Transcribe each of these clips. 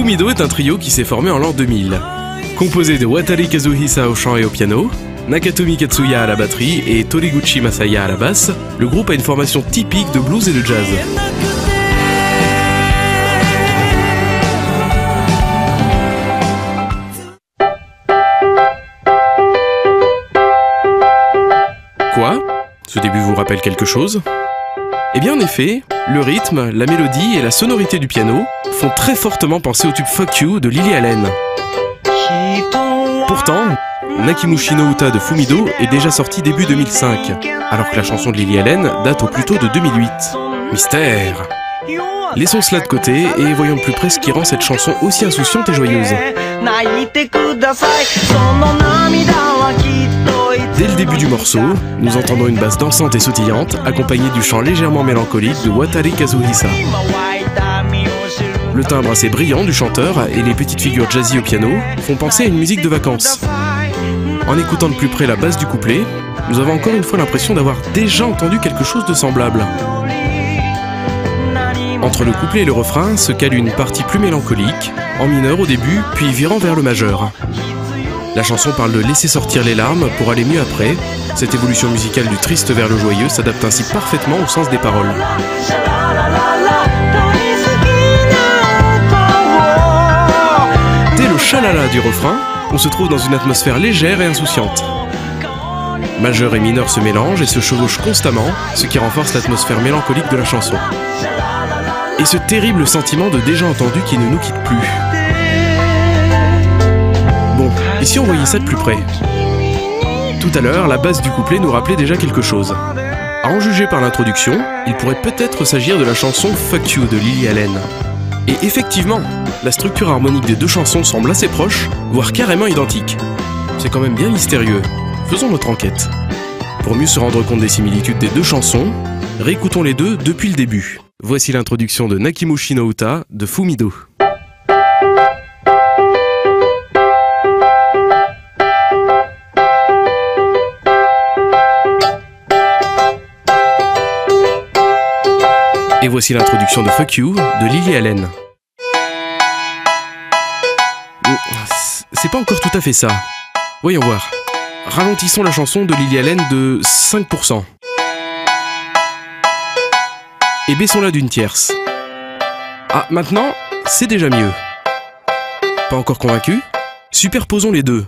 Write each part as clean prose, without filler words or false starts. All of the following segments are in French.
Fumido est un trio qui s'est formé en l'an 2000. Composé de Watari Kazuhisa au chant et au piano, Nakatomi Katsuya à la batterie et Toriguchi Masaya à la basse, le groupe a une formation typique de blues et de jazz. Quoi ? Ce début vous rappelle quelque chose ? Eh bien en effet, le rythme, la mélodie et la sonorité du piano font très fortement penser au tube Fuck You de Lily Allen. Pourtant, Nakimushi no Uta de Fumido est déjà sorti début 2005, alors que la chanson de Lily Allen date au plus tôt de 2008. Mystère! Laissons cela de côté et voyons de plus près ce qui rend cette chanson aussi insouciante et joyeuse. Dès le début du morceau, nous entendons une basse dansante et sautillante, accompagnée du chant légèrement mélancolique de Watari Kazuhisa. Le timbre assez brillant du chanteur et les petites figures jazzy au piano font penser à une musique de vacances. En écoutant de plus près la basse du couplet, nous avons encore une fois l'impression d'avoir déjà entendu quelque chose de semblable. Entre le couplet et le refrain se cale une partie plus mélancolique, en mineur au début, puis virant vers le majeur. La chanson parle de laisser sortir les larmes pour aller mieux après. Cette évolution musicale du triste vers le joyeux s'adapte ainsi parfaitement au sens des paroles. Dès le chalala du refrain, on se trouve dans une atmosphère légère et insouciante. Majeur et mineur se mélangent et se chevauchent constamment, ce qui renforce l'atmosphère mélancolique de la chanson. Et ce terrible sentiment de déjà entendu qui ne nous quitte plus. Bon, et si on voyait ça de plus près ? Tout à l'heure, la basse du couplet nous rappelait déjà quelque chose. À en juger par l'introduction, il pourrait peut-être s'agir de la chanson Fuck You de Lily Allen. Et effectivement, la structure harmonique des deux chansons semble assez proche, voire carrément identique. C'est quand même bien mystérieux. Faisons notre enquête. Pour mieux se rendre compte des similitudes des deux chansons, réécoutons les deux depuis le début. Voici l'introduction de Nakimushi no Uta de Fumido. Et voici l'introduction de Fuck You de Lily Allen. C'est pas encore tout à fait ça. Voyons voir. Ralentissons la chanson de Lily Allen de 5%. Et baissons-la d'une tierce. Ah, maintenant, c'est déjà mieux. Pas encore convaincu ? Superposons les deux.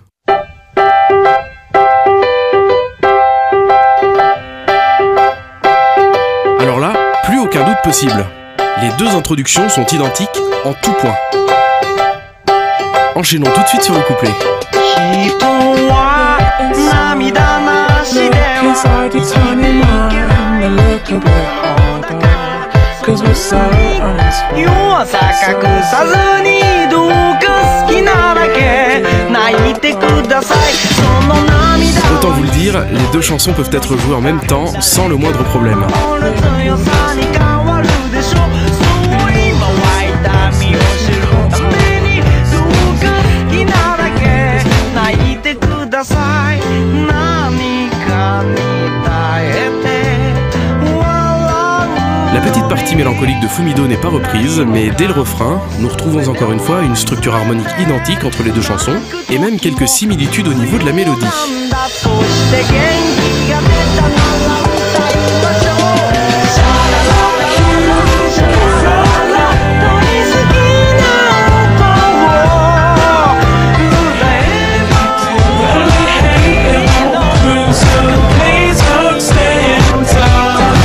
Alors là, plus aucun doute possible. Les deux introductions sont identiques en tout point. Enchaînons tout de suite sur le couplet. Autant vous le dire, les deux chansons peuvent être jouées en même temps sans le moindre problème. La petite partie mélancolique de Fumido n'est pas reprise, mais dès le refrain, nous retrouvons encore une fois une structure harmonique identique entre les deux chansons, et même quelques similitudes au niveau de la mélodie.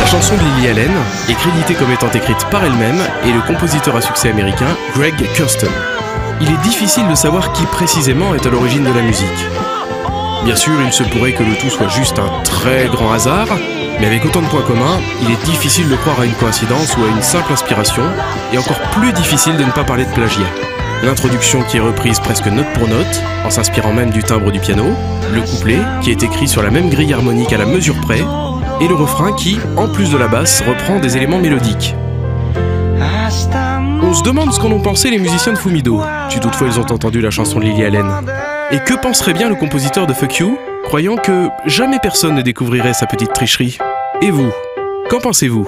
La chanson de Lily Allen est créditée comme étant écrite par elle-même et le compositeur à succès américain Greg Kurstin. Il est difficile de savoir qui précisément est à l'origine de la musique. Bien sûr, il se pourrait que le tout soit juste un très grand hasard, mais avec autant de points communs, il est difficile de croire à une coïncidence ou à une simple inspiration, et encore plus difficile de ne pas parler de plagiat. L'introduction qui est reprise presque note pour note, en s'inspirant même du timbre du piano, le couplet qui est écrit sur la même grille harmonique à la mesure près, et le refrain qui, en plus de la basse, reprend des éléments mélodiques. On se demande ce qu'en ont pensé les musiciens de Fumido, si toutefois ils ont entendu la chanson de Lily Allen. Et que penserait bien le compositeur de Fuck You, croyant que jamais personne ne découvrirait sa petite tricherie? Et vous, qu'en pensez-vous ?